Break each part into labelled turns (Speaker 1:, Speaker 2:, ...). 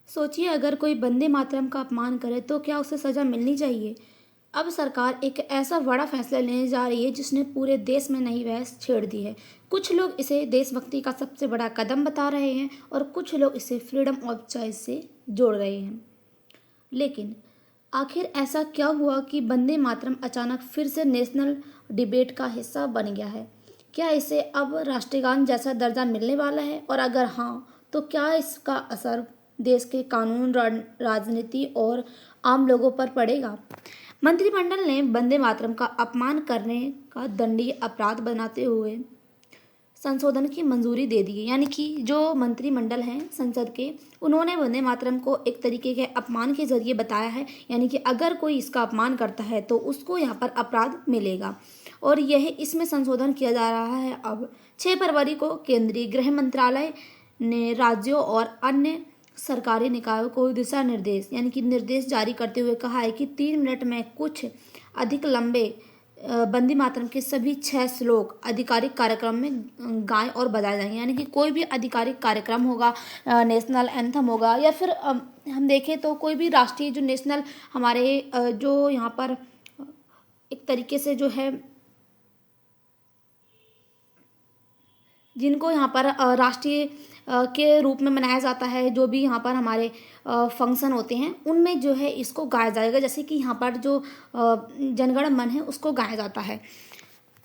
Speaker 1: सोचिए अगर कोई वंदे मातरम का अपमान करे तो क्या उसे सजा मिलनी चाहिए। अब सरकार एक ऐसा बड़ा फैसला लेने जा रही है जिसने पूरे देश में नई बहस छेड़ दी है। कुछ लोग इसे देशभक्ति का सबसे बड़ा कदम बता रहे हैं और कुछ लोग इसे फ्रीडम ऑफ चॉइस से जोड़ रहे हैं। लेकिन आखिर ऐसा क्या हुआ कि वंदे मातरम अचानक फिर से नेशनल डिबेट का हिस्सा बन गया है। क्या इसे अब राष्ट्रगान जैसा दर्जा मिलने वाला है, और अगर हाँ तो क्या इसका असर देश के कानून, राजनीति और आम लोगों पर पड़ेगा। मंत्रिमंडल ने वंदे मातरम का अपमान करने का दंडनीय अपराध बनाते हुए संशोधन की मंजूरी दे दी है। यानी कि जो मंत्रिमंडल हैं संसद के, उन्होंने वंदे मातरम को एक तरीके के अपमान के जरिए बताया है। यानी कि अगर कोई इसका अपमान करता है तो उसको यहाँ पर अपराध मिलेगा, और यह इसमें संशोधन किया जा रहा है। अब 6 फरवरी को केंद्रीय गृह मंत्रालय ने राज्यों और अन्य सरकारी निकायों को दिशा निर्देश यानी कि निर्देश जारी करते हुए कहा है कि 3 मिनट में कुछ अधिक लंबे वंदे मातरम के सभी 6 श्लोक आधिकारिक कार्यक्रम में गाएं और बजाए जाएंगे। यानी कि कोई भी आधिकारिक कार्यक्रम होगा, नेशनल एंथम होगा, या फिर हम देखें तो कोई भी राष्ट्रीय जो नेशनल हमारे जो यहाँ पर एक तरीके से जो है जिनको यहाँ पर राष्ट्रीय के रूप में मनाया जाता है, जो भी यहाँ पर हमारे फंक्शन होते हैं उनमें जो है इसको गाया जाएगा। जैसे कि यहाँ पर जो जनगण मन है उसको गाया जाता है।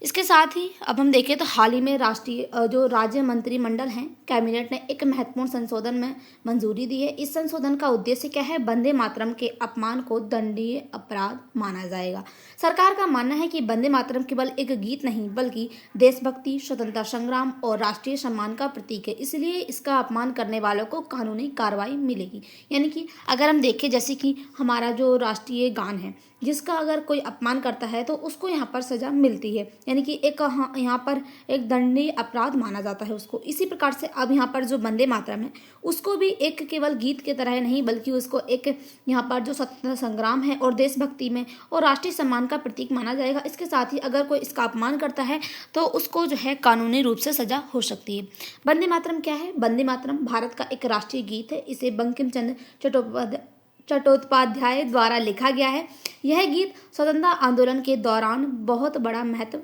Speaker 1: इसके साथ ही अब हम देखें तो हाल ही में राष्ट्रीय जो राज्य मंत्रिमंडल हैं, कैबिनेट ने एक महत्वपूर्ण संशोधन में मंजूरी दी है। इस संशोधन का उद्देश्य क्या है? वंदे मातरम के अपमान को दंडनीय अपराध माना जाएगा। सरकार का मानना है कि वंदे मातरम केवल एक गीत नहीं बल्कि देशभक्ति, स्वतंत्रता संग्राम और राष्ट्रीय सम्मान का प्रतीक है, इसलिए इसका अपमान करने वालों को कानूनी कार्रवाई मिलेगी। यानी कि अगर हम देखें जैसे कि हमारा जो राष्ट्रीय गान है, जिसका अगर कोई अपमान करता है तो उसको यहाँ पर सजा मिलती है। यानी कि एक यहाँ पर एक दंडनीय अपराध माना जाता है उसको। इसी प्रकार से अब यहाँ पर जो वंदे मातरम है उसको भी एक केवल गीत के तरह नहीं बल्कि उसको एक यहाँ पर जो स्वतंत्रता संग्राम है और देशभक्ति में और राष्ट्रीय सम्मान का प्रतीक माना जाएगा। इसके साथ ही अगर कोई इसका अपमान करता है तो उसको जो है कानूनी रूप से सजा हो सकती है। वंदे मातरम क्या है? वंदे मातरम भारत का एक राष्ट्रीय गीत है। इसे बंकिम चंद्र चट्टोपाध्याय द्वारा लिखा गया है। यह गीत स्वतंत्रता आंदोलन के दौरान बहुत बड़ा महत्व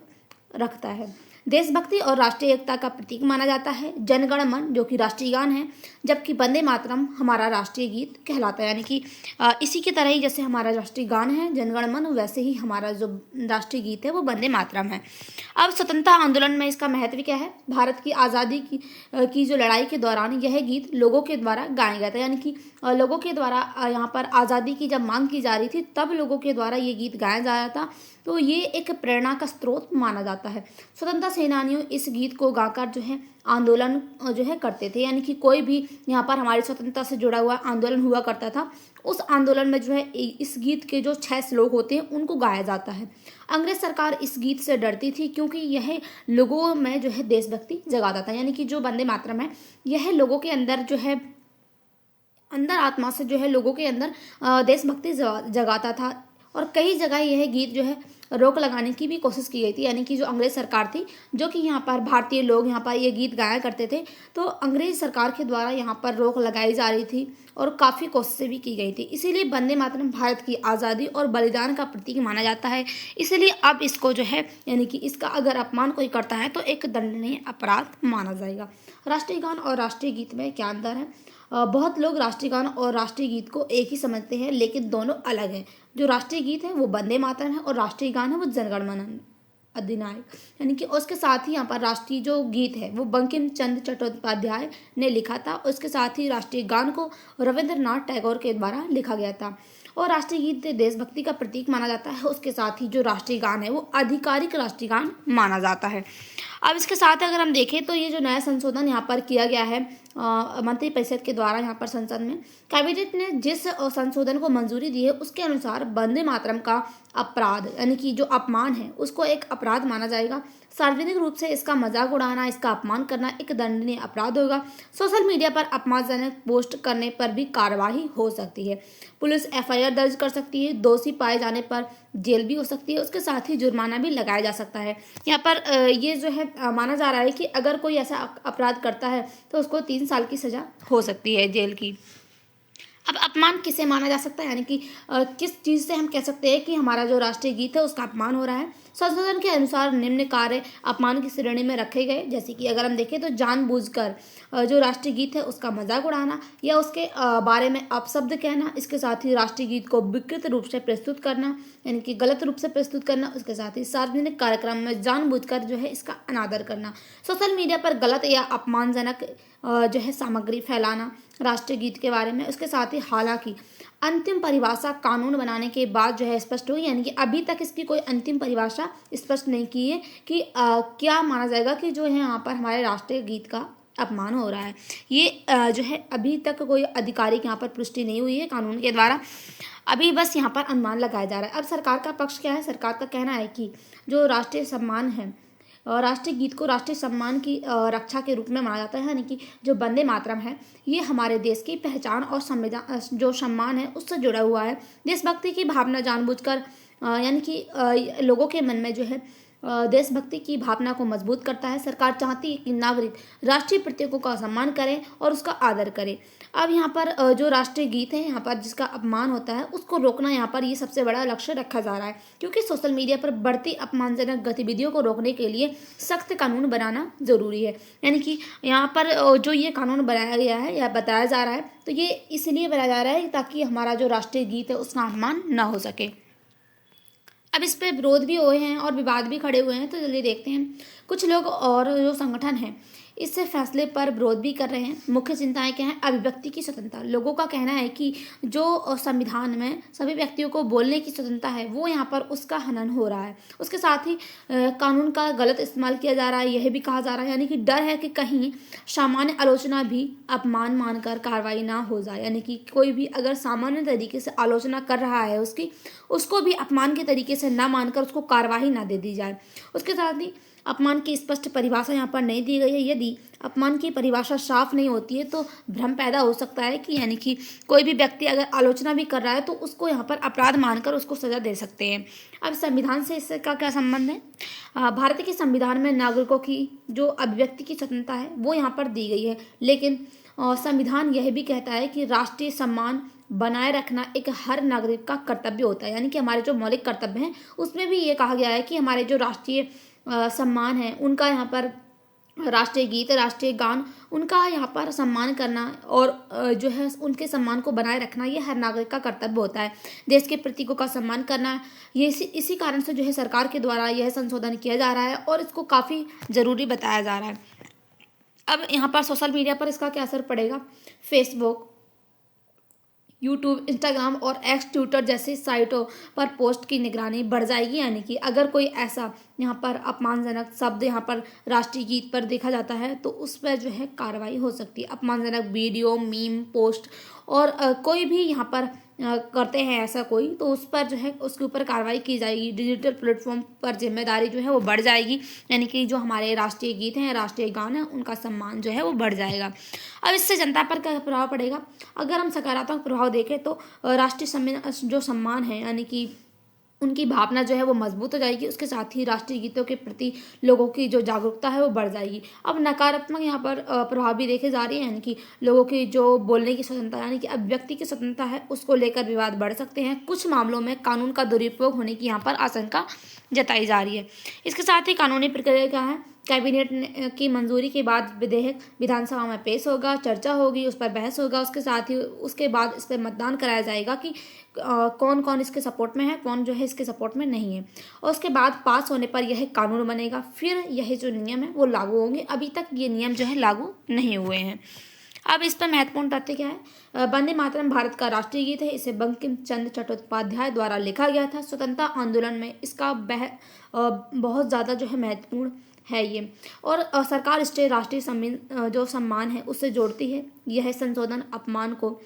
Speaker 1: रखता है। देशभक्ति और राष्ट्रीय एकता का प्रतीक माना जाता है। जनगण मन जो कि राष्ट्रीय गान है, जबकि वंदे मातरम हमारा राष्ट्रीय गीत कहलाता है। यानी कि इसी की तरह ही जैसे हमारा राष्ट्रीय गान है जनगण मन, वैसे ही हमारा जो राष्ट्रीय गीत है वो वंदे मातरम है। अब स्वतंत्रता आंदोलन में इसका महत्व क्या है? भारत की आज़ादी की जो लड़ाई के दौरान यह गीत लोगों के द्वारा गाया गया था। यानी कि लोगों के द्वारा यहाँ पर आज़ादी की जब मांग की जा रही थी तब लोगों के द्वारा ये गीत गाया जा रहा था, तो ये एक प्रेरणा का स्रोत माना जाता है। स्वतंत्रता सेनानियों इस गीत को गाकर जो है आंदोलन जो है करते थे। यानी कि कोई भी यहाँ पर हमारी स्वतंत्रता से जुड़ा हुआ आंदोलन हुआ करता था, उस आंदोलन में जो है इस गीत के जो 6 श्लोक होते हैं उनको गाया जाता है। अंग्रेज सरकार इस गीत से डरती थी क्योंकि यह लोगों में जो है देशभक्ति जगाता था। यानी कि जो वंदे मातरम है यह लोगों के अंदर जो है अंदर आत्मा से जो है लोगों के अंदर देशभक्ति जगाता था। और कई जगह यह गीत जो है रोक लगाने की भी कोशिश की गई थी। यानी कि जो अंग्रेज सरकार थी, जो कि यहाँ पर भारतीय लोग यहाँ पर ये गीत गाया करते थे, तो अंग्रेज सरकार के द्वारा यहाँ पर रोक लगाई जा रही थी और काफ़ी कोशिशें भी की गई थी। इसीलिए वंदे मातरम भारत की आज़ादी और बलिदान का प्रतीक माना जाता है। इसीलिए अब इसको जो है यानी कि इसका अगर अपमान कोई करता है तो एक दंडनीय अपराध माना जाएगा। राष्ट्रीय गान और राष्ट्रीय गीत में क्या अंतर है? बहुत लोग राष्ट्रीय गान और राष्ट्रीय गीत को एक ही समझते हैं, लेकिन दोनों अलग हैं। जो राष्ट्रीय गीत है वो वंदे मातरम है और राष्ट्रीय गान है वो जनगण मन अधिनायक। यानी कि उसके साथ ही यहाँ पर राष्ट्रीय जो गीत है वो बंकिम चंद्र चट्टोपाध्याय ने लिखा था। उसके साथ ही राष्ट्रीय गान को रविंद्रनाथ टैगोर के द्वारा लिखा गया था। और राष्ट्रीय गीत देशभक्ति का प्रतीक माना जाता है। उसके साथ ही जो राष्ट्रीय गान है वो आधिकारिक राष्ट्रीय गान माना जाता है। अब इसके साथ अगर हम देखें तो ये जो नया संशोधन यहाँ पर किया गया है मंत्रिपरिषद के द्वारा, यहाँ पर संसद में कैबिनेट ने जिस संशोधन को मंजूरी दी है उसके अनुसार वंदे मातरम का अपराध यानी कि जो अपमान है उसको एक अपराध माना जाएगा। सार्वजनिक रूप से इसका मजाक उड़ाना, इसका अपमान करना एक दंडनीय अपराध होगा। सोशल मीडिया पर अपमानजनक पोस्ट करने पर भी कार्रवाई हो सकती है। पुलिस एफआईआर दर्ज कर सकती है। दोषी पाए जाने पर जेल भी हो सकती है। उसके साथ ही जुर्माना भी लगाया जा सकता है। यहाँ पर ये जो है माना जा रहा है कि अगर कोई ऐसा अपराध करता है तो उसको 3 साल की सजा हो सकती है जेल की। अब अपमान किसे माना जा सकता है, यानी कि किस चीज़ से हम कह सकते हैं कि हमारा जो राष्ट्रीय गीत है उसका अपमान हो रहा है। संशोधन के अनुसार निम्न कार्य अपमान की श्रेणी में रखे गए, जैसे कि अगर हम देखें तो जानबूझकर जो राष्ट्रीय गीत है उसका मजाक उड़ाना या उसके बारे में अपशब्द कहना, इसके साथ ही राष्ट्रीय गीत को विकृत रूप से प्रस्तुत करना, यानी कि गलत रूप से प्रस्तुत करना, उसके साथ ही सार्वजनिक कार्यक्रम में जानबूझकर जो है इसका अनादर करना, सोशल मीडिया पर गलत या अपमानजनक जो है सामग्री फैलाना राष्ट्रीय गीत के बारे में। उसके साथ ही हालांकि अंतिम परिभाषा कानून बनाने के बाद जो है स्पष्ट हुई, यानी कि अभी तक इसकी कोई अंतिम परिभाषा स्पष्ट नहीं की है कि क्या माना जाएगा कि जो है यहाँ पर हमारे राष्ट्रीय गीत का अपमान हो रहा है। ये जो है अभी तक कोई आधिकारिक यहाँ पर पुष्टि नहीं हुई है कानून के द्वारा, अभी बस यहाँ पर अनुमान लगाया जा रहा है। अब सरकार का पक्ष क्या है? सरकार का कहना है कि जो राष्ट्रीय सम्मान है, राष्ट्रीय गीत को राष्ट्रीय सम्मान की रक्षा के रूप में माना जाता है, यानी कि जो वंदे मातरम है ये हमारे देश की पहचान और संविधान जो सम्मान है उससे जुड़ा हुआ है। देशभक्ति की भावना जानबूझकर यानी कि लोगों के मन में जो है देशभक्ति की भावना को मजबूत करता है। सरकार चाहती है कि नागरिक राष्ट्रीय प्रतीकों का सम्मान करें और उसका आदर करें। अब यहाँ पर जो राष्ट्रीय गीत है यहाँ पर जिसका अपमान होता है उसको रोकना यहाँ पर ये सबसे बड़ा लक्ष्य रखा जा रहा है, क्योंकि सोशल मीडिया पर बढ़ती अपमानजनक गतिविधियों को रोकने के लिए सख्त कानून बनाना जरूरी है। यानी कि यहाँ पर जो ये कानून बनाया गया है या बताया जा रहा है तो ये इसलिए बनाया जा रहा है ताकि हमारा जो राष्ट्रीय गीत है उसका अपमान न हो सके। अब इस पर विरोध भी हुए हैं और विवाद भी खड़े हुए हैं, तो जल्दी देखते हैं। कुछ लोग और जो संगठन हैं इस फैसले पर विरोध भी कर रहे हैं। मुख्य चिंताएं क्या हैं? अभिव्यक्ति की स्वतंत्रता। लोगों का कहना है कि जो संविधान में सभी व्यक्तियों को बोलने की स्वतंत्रता है वो यहाँ पर उसका हनन हो रहा है। उसके साथ ही कानून का गलत इस्तेमाल किया जा रहा है, यह भी कहा जा रहा है, यानी कि डर है कि कहीं सामान्य आलोचना भी अपमान मानकर कार्रवाई ना हो जाए, यानी कि कोई भी अगर सामान्य तरीके से आलोचना कर रहा है उसको भी अपमान के तरीके से ना मानकर उसको कार्रवाई ना दे दी जाए। उसके साथ ही अपमान की स्पष्ट परिभाषा यहाँ पर नहीं दी गई है। यदि अपमान की परिभाषा साफ नहीं होती है तो भ्रम पैदा हो सकता है कि यानी कि कोई भी व्यक्ति अगर आलोचना भी कर रहा है तो उसको यहाँ पर अपराध मानकर उसको सजा दे सकते हैं। अब संविधान से इसका क्या संबंध है? भारत के संविधान में नागरिकों की जो अभिव्यक्ति की स्वतंत्रता है वो यहाँ पर दी गई है, लेकिन संविधान यह भी कहता है कि राष्ट्रीय सम्मान बनाए रखना एक हर नागरिक का कर्तव्य होता है। यानी कि हमारे जो मौलिक कर्तव्य हैं उसमें भी ये कहा गया है कि हमारे जो राष्ट्रीय सम्मान है उनका यहाँ पर राष्ट्रीय गीत, राष्ट्रीय गान, उनका यहाँ पर सम्मान करना और जो है उनके सम्मान को बनाए रखना ये हर नागरिक का कर्तव्य होता है। देश के प्रतीकों का सम्मान करना ये इसी कारण से जो है सरकार के द्वारा यह संशोधन किया जा रहा है और इसको काफ़ी ज़रूरी बताया जा रहा है। अब यहाँ पर सोशल मीडिया पर इसका क्या असर पड़ेगा? फेसबुक, यूट्यूब, इंस्टाग्राम और एक्स ट्विटर जैसी साइटों पर पोस्ट की निगरानी बढ़ जाएगी, यानी कि अगर कोई ऐसा यहाँ पर अपमानजनक शब्द यहाँ पर राष्ट्रीय गीत पर देखा जाता है तो उस पर जो है कार्रवाई हो सकती है। अपमानजनक वीडियो, मीम, पोस्ट और कोई भी यहाँ पर करते हैं ऐसा कोई तो उस पर जो है उसके ऊपर कार्रवाई की जाएगी। डिजिटल प्लेटफॉर्म पर जिम्मेदारी जो है वो बढ़ जाएगी, यानी कि जो हमारे राष्ट्रीय गीत हैं, राष्ट्रीय गान हैं, उनका सम्मान जो है वो बढ़ जाएगा। अब इससे जनता पर क्या प्रभाव पड़ेगा? अगर हम सकारात्मक प्रभाव देखें तो राष्ट्रीय जो सम्मान है यानी कि उनकी भावना जो है वो मजबूत हो जाएगी। उसके साथ ही राष्ट्रीय गीतों के प्रति लोगों की जो जागरूकता है वो बढ़ जाएगी। अब नकारात्मक यहाँ पर प्रभाव भी देखे जा रहे हैं, यानी कि लोगों की जो बोलने की स्वतंत्रता यानी कि अभिव्यक्ति की स्वतंत्रता है उसको लेकर विवाद बढ़ सकते हैं। कुछ मामलों में कानून का दुरुपयोग होने की यहाँ पर आशंका जताई जा रही है। इसके साथ ही कानूनी प्रक्रिया क्या है? कैबिनेट की मंजूरी के बाद विधेयक विधानसभा में पेश होगा, चर्चा होगी, उस पर बहस होगा। उसके साथ ही उसके बाद इस पर मतदान कराया जाएगा कि कौन कौन इसके सपोर्ट में है, कौन जो है इसके सपोर्ट में नहीं है, और उसके बाद पास होने पर यह कानून बनेगा। फिर यह जो नियम है वो लागू होंगे। अभी तक ये नियम जो है लागू नहीं हुए हैं। अब इस पर महत्वपूर्ण तथ्य क्या है? वंदे मातरम भारत का राष्ट्रीय गीत है। इसे बंकिम चंद्र चट्टोपाध्याय द्वारा लिखा गया था। स्वतंत्रता आंदोलन में इसका बहुत ज़्यादा जो है महत्वपूर्ण है ये, और सरकार इससे राष्ट्रीय जो सम्मान है उससे जोड़ती है। यह संशोधन अपमान को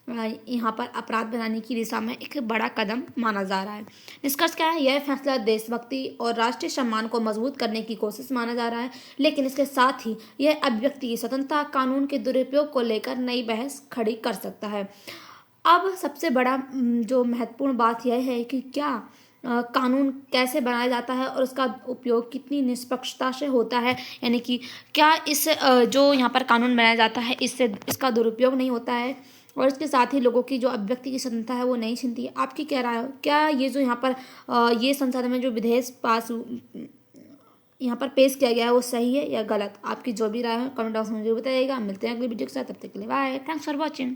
Speaker 1: यहाँ पर अपराध बनाने की दिशा में एक बड़ा कदम माना जा रहा है। निष्कर्ष क्या है? यह फैसला देशभक्ति और राष्ट्रीय सम्मान को मजबूत करने की कोशिश माना जा रहा है, लेकिन इसके साथ ही यह अभिव्यक्ति की स्वतंत्रता, कानून के दुरुपयोग को लेकर नई बहस खड़ी कर सकता है। अब सबसे बड़ा जो महत्वपूर्ण बात यह है कि क्या कानून कैसे बनाया जाता है और उसका उपयोग कितनी निष्पक्षता से होता है, यानी कि क्या इस जो यहाँ पर कानून बनाया जाता है इससे इसका दुरुपयोग नहीं होता है, और इसके साथ ही लोगों की जो अभिव्यक्ति की स्वतंत्रता है वो नहीं छीनती है। आपकी क्या राय हो? क्या ये जो यहाँ पर ये संसद में जो विधेयक यहाँ पर पेश किया गया है वो सही है या गलत? आपकी जो भी राय हो कमेंट बॉक्स में मुझे बताइएगा। मिलते हैं अगली वीडियो के साथ, तब तक के लिए बाय, थैंक्स फॉर वॉचिंग।